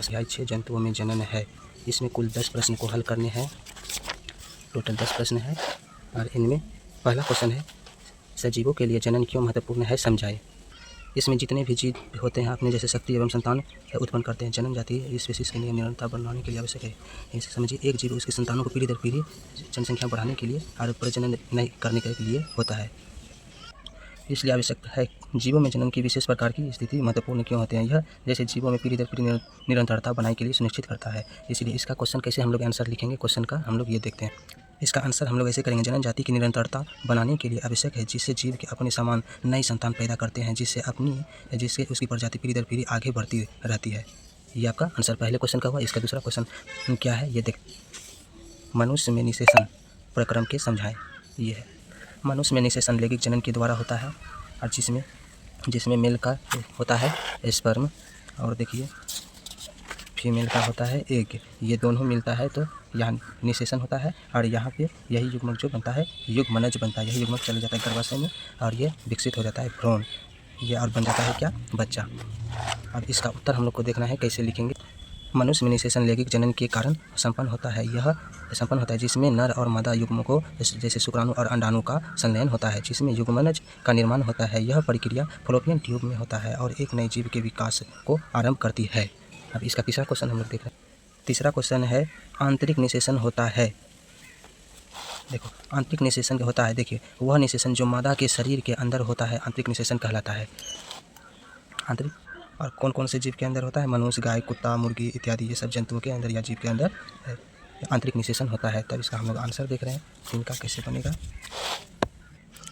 अध्याय 6 जंतुओं में जनन है। इसमें कुल 10 प्रश्न को हल करने हैं। टोटल 10 प्रश्न है और इनमें पहला क्वेश्चन है, सजीवों के लिए जनन क्यों महत्वपूर्ण है, समझाएं। इसमें जितने भी जीव होते हैं अपने जैसे शक्ति एवं संतान उत्पन्न करते हैं। जन्म जाति इस स्पीशीज के लिए निरंतर बनाने के लिए आवश्यक है। इसे समझिए, एक जीव उसकी संतानों को पीढ़ी दर पीढ़ी जनसंख्या बढ़ाने के लिए और प्रजनन नहीं करने के लिए होता है, इसलिए आवश्यक है। जीवों में जन्म की विशेष प्रकार की स्थिति महत्वपूर्ण क्यों होते हैं, यह जैसे जीवों में पीढ़ी दर पीढ़ी निरंतरता बनाने के लिए सुनिश्चित करता है। इसलिए इसका क्वेश्चन कैसे हम लोग आंसर लिखेंगे, क्वेश्चन का हम लोग ये देखते हैं। इसका आंसर हम लोग ऐसे करेंगे, जनन जाति की निरंतरता बनाने के लिए आवश्यक है, जिससे जीव के अपने समान नई संतान पैदा करते हैं, जिससे उसकी प्रजाति पीढ़ी दर पीढ़ी आगे बढ़ती रहती है। ये आपका आंसर पहले क्वेश्चन का हुआ। इसका दूसरा क्वेश्चन क्या है ये देख, मनुष्य में निषेचन प्रक्रम के समझाएं। ये है, मनुष्य में निषेचन लैंगिक जनन के द्वारा होता है और जिसमें मेल का होता है स्पर्म और देखिए फीमेल का होता है एग। ये दोनों मिलता है तो यहाँ निषेचन होता है और यहाँ पे यही युग्मक जो बनता है युग्मनज बनता है। यही युग्मक चला जाता है गर्भाशय में और ये विकसित हो जाता है भ्रूण, ये और बन जाता है क्या, बच्चा। अब इसका उत्तर हम लोग को देखना है, कैसे लिखेंगे। मनुष्य में निषेचन लैंगिक जनन के कारण संपन्न होता है। यह संपन्न होता है जिसमें नर और मादा युग्मकों जैसे शुक्राणु और अंडाणु का संलयन होता है, जिसमें युग्मनज का निर्माण होता है। यह प्रक्रिया फलोपियन ट्यूब में होता है और एक नए जीव के विकास को आरंभ करती है। अब इसका तीसरा क्वेश्चन हम लोग देख रहे हैं। तीसरा क्वेश्चन है, आंतरिक निषेचन होता है। देखो, आंतरिक निषेचन क्या होता है, देखिए वह निषेचन जो मादा के शरीर के अंदर होता है आंतरिक निषेचन कहलाता है। आंतरिक और कौन कौन से जीव के अंदर होता है, मनुष्य, गाय, कुत्ता, मुर्गी इत्यादि ये सब जंतुओं के अंदर या जीव के अंदर आंतरिक निषेचन होता है। तब इसका हम लोग आंसर देख रहे हैं, इनका कैसे बनेगा।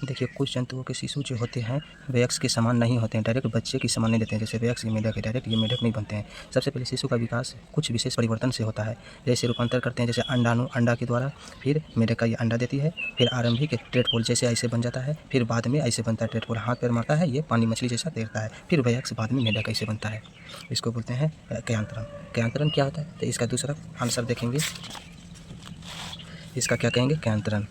देखिए, कुछ जंतुओं के शिशु जो होते हैं वयस्क के समान नहीं होते हैं, डायरेक्ट बच्चे की समान नहीं देते हैं। जैसे वयस्क मेढक है, डायरेक्ट ये मेढक नहीं बनते हैं। सबसे पहले शिशु का विकास कुछ विशेष परिवर्तन से होता है, जैसे रूपांतर करते हैं, जैसे अंडाणु अंडा के द्वारा, फिर मेढक का ये अंडा देती है, फिर आरंभिक टेटपोल जैसे ऐसे बन जाता है, फिर बाद में ऐसे बनता है टेटपोल, हाथ पैर मारता है, ये पानी मछली जैसा तैरता है, फिर वयस्क बाद में मेढक ऐसे बनता है। इसको बोलते हैं कयांतरण। कयांतरण क्या होता है, तो इसका दूसरा आंसर देखेंगे, इसका क्या कहेंगे, कयांतरण।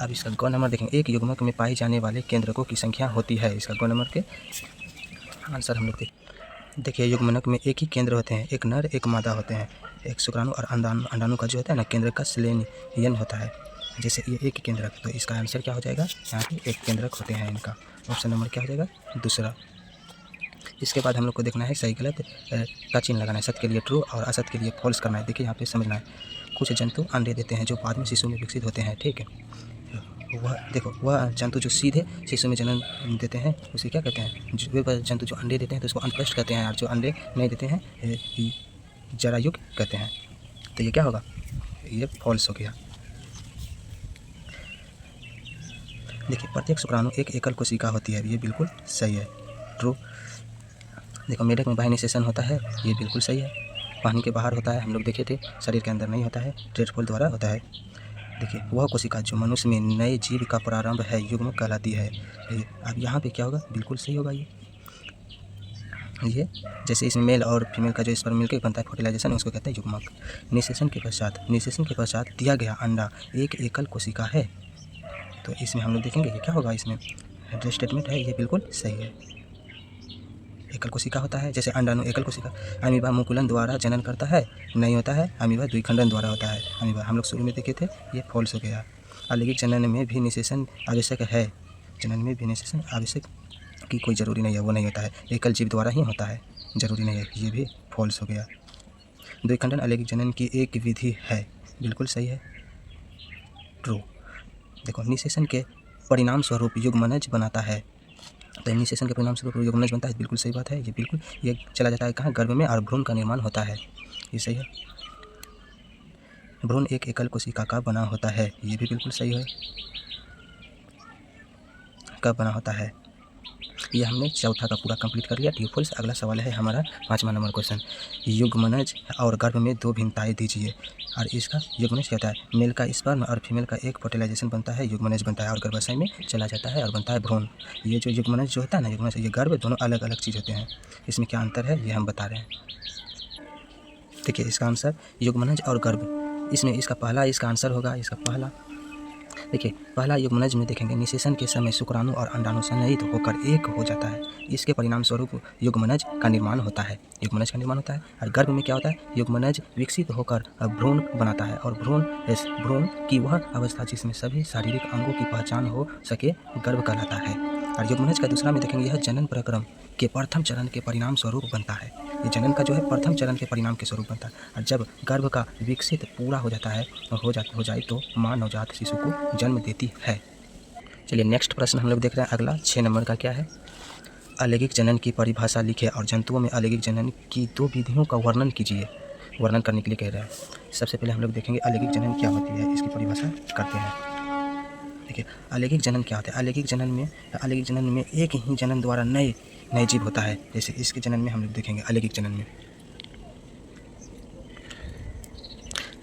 अब इसका ग नंबर देखेंगे, एक युग्मक में पाए जाने वाले केंद्रकों की संख्या होती है। इसका ग नंबर के आंसर हम लोग देखिए, युग्मनक में एक ही केंद्र होते हैं, एक नर एक मादा होते हैं। एक शुक्राणु और अंडाणु का जो होता है ना, केंद्र का संलयन होता है, जैसे ये एक केंद्रक। तो इसका आंसर क्या हो जाएगा, यहाँ पे एक केंद्रक होते हैं इनका। ऑप्शन नंबर क्या हो जाएगा, दूसरा। इसके बाद हम लोग को देखना है सही गलत का चिन्ह लगाना है, सत्य के लिए ट्रू और असत्य के लिए फॉल्स करना है। देखिए यहाँ पे समझना है, कुछ जंतु अंडे देते हैं जो बाद में शिशु में विकसित होते हैं, ठीक है। वह देखो, वह जंतु जो सीधे शिशु में जन्म देते हैं उसे क्या कहते हैं, वे जंतु जो अंडे देते हैं तो उसको अनपृष्ठ कहते हैं, और जो अंडे नहीं देते हैं जरायुग कहते हैं। तो ये क्या होगा, ये फॉल्स हो गया। देखिए, प्रत्येक शुक्राणु एक एकल कोशिका होती है, ये बिल्कुल सही है, ट्रू। देखो, मेढक में बाह्य निषेचन होता है, ये बिल्कुल सही है। पानी के बाहर होता है, हम लोग देखे थे, शरीर के अंदर नहीं होता है, टेटपोल द्वारा होता है। देखिए, वह कोशिका जो मनुष्य में नए जीव का प्रारंभ है युग्मक कहलाती है। अब यहाँ पे क्या होगा, बिल्कुल सही होगा ये जैसे इसमें मेल और फीमेल का जो स्पर्म मिलकर बनता है फर्टिलाइजेशन, उसको कहते हैं युग्मक। निषेचन के पश्चात दिया गया अंडा एक एकल कोशिका है। तो इसमें हम लोग देखेंगे ये क्या होगा, इसमें जो स्टेटमेंट है ये बिल्कुल सही है, एकल कोशिका होता है। जैसे अंडाणु एकल कोशिका। अमीबा मुकुलन द्वारा जनन करता है, नहीं होता है। अमीबा द्विखंडन द्वारा होता है। अमीबा हम लोग शुरू में देखे थे, ये फॉल्स हो गया। अलैंगिक जनन में भी निषेचन आवश्यक है, जनन में भी निषेचन आवश्यक की कोई ज़रूरी नहीं है, वो नहीं होता है, एकल जीव द्वारा ही होता है, ज़रूरी नहीं है, ये भी फॉल्स हो गया। द्विखंडन अलैंगिक जनन की एक विधि है, बिल्कुल सही है, ट्रू। देखो, निषेचन के परिणाम स्वरूप युग्मनज बनाता है, तो निषेचन के परिणाम स्वरूप युग्मनज बनता है, बिल्कुल सही बात है। ये बिल्कुल ये चला जाता है कहाँ, गर्भ में, और भ्रूण का निर्माण होता है, ये सही है। भ्रूण एक एकल कोशिका का बना होता है, ये भी बिल्कुल सही है, कब बना होता है। ये हमने चौथा का पूरा कंप्लीट कर लिया, ट्रू-फॉल्स। अगला सवाल है हमारा 5वां नंबर क्वेश्चन, युग्मनज और गर्भ में 2 भिन्नताएं दीजिए। और इसका युग्मनज क्या होता है, मेल का स्पर्म और फीमेल का एक फर्टिलाइजेशन बनता है, युग्मनज बनता है, और गर्भाशय में चला जाता है और बनता है भ्रूण। ये जो युग्मनज जो होता है ना, युग्मनज ये गर्भ दोनों अलग अलग चीज़ होते हैं, इसमें क्या अंतर है ये हम बता रहे हैं। देखिए, इसका आंसर युग्मनज और गर्भ, इसमें इसका पहला इसका आंसर होगा, इसका पहला देखिए पहला युग्मनज में देखेंगे निषेचन के समय शुक्राणु और अंडाणु संयोजित होकर एक हो जाता है। इसके परिणाम स्वरूप युग्मनज का निर्माण होता है। युग्मनज का निर्माण होता है। और गर्भ में क्या होता है, युग्मनज विकसित होकर भ्रूण बनाता है और भ्रूण की वह अवस्था जिसमें सभी शारीरिक अंगों की पहचान हो सके गर्भ कहलाता है। और युग्मनज का दूसरा में देखेंगे यह जनन प्रक्रम के प्रथम चरण के परिणाम स्वरूप बनता है। ये जनन का जो है प्रथम चरण के परिणाम के स्वरूप बनता है। और जब गर्भ का विकसित पूरा हो जाता है और हो जाए तो माँ नवजात शिशु को जन्म देती है। चलिए नेक्स्ट प्रश्न हम लोग देख रहे हैं अगला 6 नंबर का क्या है, अलैंगिक जनन की परिभाषा लिखे और जंतुओं में अलैंगिक जनन की 2 विधियों का वर्णन कीजिए। वर्णन करने के लिए कह रहे हैं। सबसे पहले हम लोग देखेंगे अलैंगिक जनन क्या होती है, इसकी परिभाषा करते हैं। देखिए अलैंगिक जनन क्या होता है। अलैंगिक जनन में एक ही जनन द्वारा नए जीव होता है। जैसे इसके जनन में हम लोग देखेंगे अलैंगिक जनन में,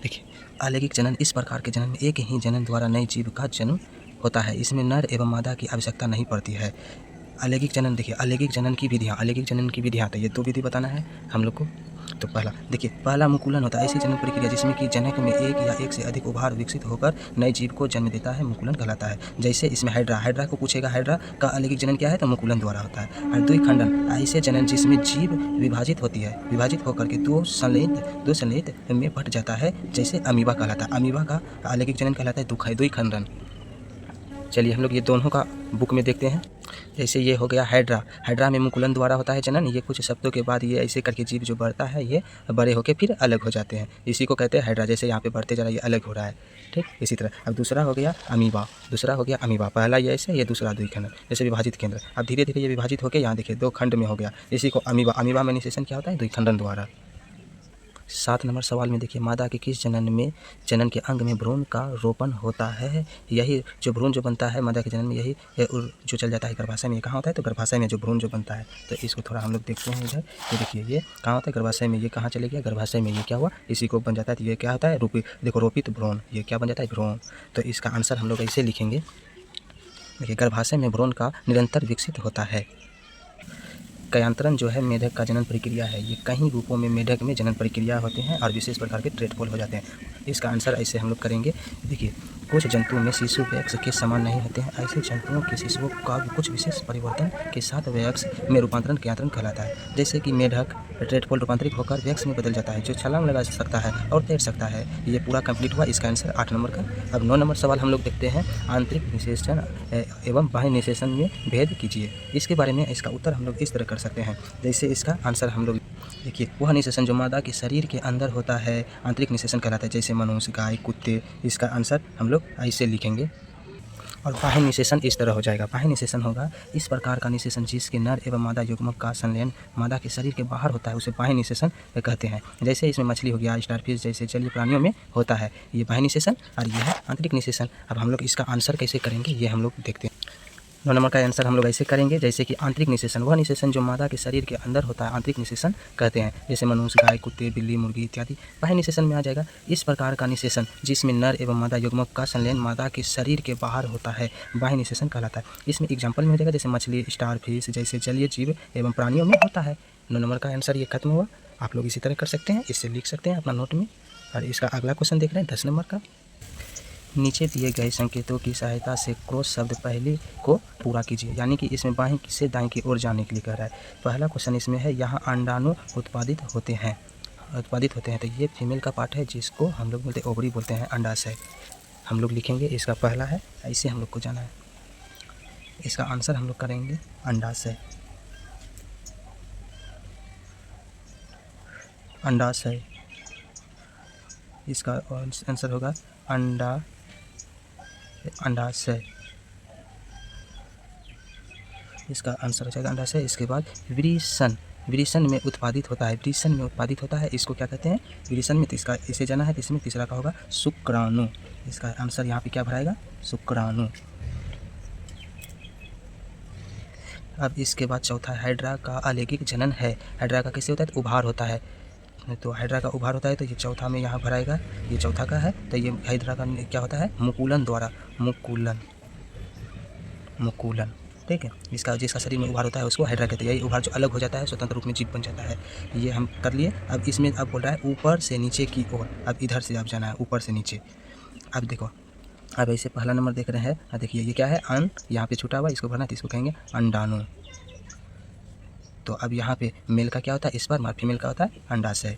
देखिए अलैंगिक जनन इस प्रकार के जनन में एक ही जनन द्वारा नए जीव का जन्म होता है। इसमें नर एवं मादा की आवश्यकता नहीं पड़ती है। अलैंगिक जनन देखिए अलैंगिक जनन की विधियाँ तो ये 2 विधि बताना है हम लोग को। तो पहला मुकुलन होता है। ऐसी जनन प्रक्रिया जिसमें कि जनक में एक या एक से अधिक उभार विकसित होकर नए जीव को जन्म देता है, मुकुलन कहलाता है। जैसे इसमें हाइड्रा को पूछेगा, हाइड्रा का अलैंगिक जनन क्या है, तो मुकुलन द्वारा होता है। और द्विखंडन ऐसे जनन जिसमें जीव विभाजित होती है, विभाजित होकर के दो संलेत में बट जाता है, जैसे अमीबा कहलाता है। अमीबा का अलैंगिक जनन कहलाता है द्विखंडन। चलिए हम लोग ये दोनों का बुक में देखते हैं। जैसे ये हो गया हाइड्रा में मुकुलन द्वारा होता है जनन। ये कुछ शब्दों के बाद ये ऐसे करके जीव जो बढ़ता है ये बड़े होकर फिर अलग हो जाते हैं, इसी को कहते हैं हाइड्रा। जैसे यहाँ पे बढ़ते जा रहा है, ये अलग हो रहा है, ठीक। इसी तरह अब दूसरा हो गया अमीबा। पहला ये ऐसे, ये दूसरा द्विखंडन, जैसे विभाजित केंद्र। अब धीरे धीरे ये विभाजित होकर यहाँ देखिए 2 खंड में हो गया, इसी को अमीबा में निषेचन क्या होता है, द्विखंडन द्वारा। 7 नंबर सवाल में देखिए मादा के किस जनन के अंग में भ्रूण का रोपण होता है। यही जो भ्रूण जो बनता है मादा के जनन में, यही जो चल जाता है गर्भाशय में। ये कहाँ होता है, तो गर्भाशय में जो भ्रूण जो बनता है। तो इसको थोड़ा हम लोग देखते हैं इधर। ये देखिए ये कहाँ होता है, गर्भाशय में। ये कहाँ चले गया, गर्भाशय में। ये क्या हुआ, इसी को बन जाता है। तो ये क्या होता है, रोपित भ्रूण। ये क्या बन जाता है, भ्रूण। तो इसका आंसर हम लोग ऐसे लिखेंगे। देखिए गर्भाशय में भ्रूण का निरंतर विकसित होता है। कयांतरण जो है मेढक का जनन प्रक्रिया है। ये कई रूपों में मेढक में जनन प्रक्रिया होते हैं और विशेष प्रकार के ट्रेडफॉल हो जाते हैं। इसका आंसर ऐसे हम लोग करेंगे। देखिए कुछ जंतुओं में शिशु वयस्क के समान नहीं होते हैं। ऐसे जंतुओं के शिशुओं का कुछ विशेष परिवर्तन के साथ वयस्क में रूपांतरण कयांतरण कहलाता है। जैसे कि मेढक ट्रेडफॉल रूपांतरित होकर वयस्क में बदल जाता है, जो छलांग लगा सकता है और तैर सकता है। ये पूरा कंप्लीट हुआ। इसका आंसर 8 नंबर का। अब 9 नंबर सवाल हम लोग देखते हैं, आंतरिक निषेचन एवं बाह्य निषेचन में भेद कीजिए। इसके बारे में इसका उत्तर हम लोग इस तरह कर सकते हैं। जैसे इसका आंसर हम लोग देखिए, वह निषेचन जो मादा के शरीर के अंदर होता है आंतरिक निषेचन कहलाता है। जैसे मनुष्य, गाय, कुत्ते। इसका आंसर हम लोग ऐसे लिखेंगे। और बाह्य निषेचन इस तरह हो जाएगा। बाह्य निषेचन होगा इस प्रकार का निषेचन जिसके नर एवं मादा युग्मक का संलयन मादा के शरीर के बाहर होता है, उसे बाह्य निषेचन कहते हैं। जैसे इसमें मछली हो गया, स्टारफिश जैसे जलीय प्राणियों में होता है ये बाह्य निषेचन, और यह है आंतरिक निषेचन। अब हम लोग इसका आंसर कैसे करेंगे ये हम लोग देखते हैं। 9 नंबर का आंसर हम लोग ऐसे करेंगे। जैसे कि आंतरिक निषेचन वह निषेचन जो मादा के शरीर के अंदर होता है आंतरिक निषेचन कहते हैं। जैसे मनुष्य, गाय, कुत्ते, बिल्ली, मुर्गी इत्यादि बाह्य निषेचन में आ जाएगा। इस प्रकार का निषेचन जिसमें नर एवं मादा युग्मक का संलयन मादा के शरीर के बाहर होता है बाह्य निषेचन कहलाता है। इसमें एग्जाम्पल में हो जाएगा, जैसे मछली, स्टारफिश जैसे जलीय जीव एवं प्राणियों में होता है। 9 नंबर का आंसर ये खत्म हुआ। आप लोग इसी तरह कर सकते हैं, इससे लिख सकते हैं अपना नोट में। और इसका अगला क्वेश्चन देख रहे हैं 10 नंबर का। नीचे दिए गए संकेतों की सहायता से क्रॉस शब्द पहले को पूरा कीजिए। यानी कि इसमें बाएं से दाएं की ओर जाने के लिए कह रहा है। पहला क्वेश्चन इसमें है, यहाँ अंडाणु उत्पादित होते हैं। तो ये फीमेल का पार्ट है जिसको हम लोग बोलते हैं ओवरी बोलते हैं, अंडाशय हम लोग लिखेंगे। इसका पहला है, ऐसे हम लोग को जाना है। इसका आंसर हम लोग करेंगे अंडाशय। इसका आंसर होगा अंडाशय। इसका आंसर हो जाएगा अंडाशय। इसके बाद विरिशन में उत्पादित होता है। इसको क्या कहते हैं, विरिशन में। तो इसका इसे जाना है। तो इसमें तीसरा का होगा शुक्राणु। इसका आंसर यहाँ पे क्या भराएगा, शुक्राणु। अब इसके बाद चौथा हाइड्रा का अलैंगिक जनन है। हाइड्रा का कैसे होता है, तो उभार होता है। तो हाइड्रा का उभार होता है, तो ये चौथा में यहाँ भराएगा। ये चौथा का है। तो ये हाइड्रा का क्या होता है, मुकुलन द्वारा, मुकुलन ठीक है। जिसका शरीर में उभार होता है उसको हाइड्रा कहते हैं। यही उभार जो अलग हो जाता है, स्वतंत्र रूप में जीव बन जाता है। ये हम कर लिए। अब इसमें अब बोल रहा है ऊपर से नीचे की ओर। अब इधर से आप जाना है ऊपर से नीचे। अब देखो अब ऐसे पहला नंबर देख रहे हैं, देखिए ये क्या है, अन, यहाँ पे छूटा हुआ, इसको भरना है तो इसको कहेंगे अंडाणु। तो अब यहाँ पे मेल का क्या होता है स्पर्म और फीमेल का होता है अंडाशय।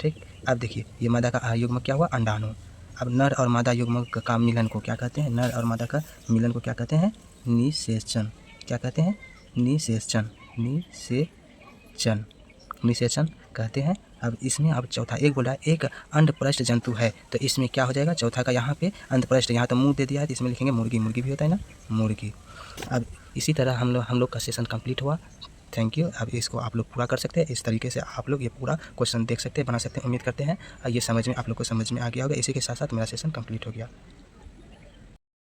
ठीक, अब देखिए ये मादा का युग्म क्या हुआ, अंडाणु। अब नर और मादा युग्म का मिलन को क्या कहते हैं, नर और मादा का मिलन को क्या कहते हैं, निषेचन। क्या कहते हैं, निषेचन, निषेचन, निषेचन कहते हैं। अब इसमें अब चौथा एक बोला एक अंडप्रष्ट जंतु है, तो इसमें क्या हो जाएगा, चौथा का यहाँ पे अंडप्रष्ट, यहाँ तो मुंह दे दिया है तो इसमें लिखेंगे मुर्गी, मुर्गी भी होता है ना, मुर्गी। अब इसी तरह हम लोग का सेशन कंप्लीट हुआ। Thank you. अब इसको आप लोग पूरा कर सकते हैं, इस तरीके से आप लोग ये पूरा क्वेश्चन देख सकते हैं, बना सकते हैं। उम्मीद करते हैं ये समझ में आप लोग को समझ में आ गया होगा। इसी के साथ साथ मेरा सेशन कंप्लीट हो गया।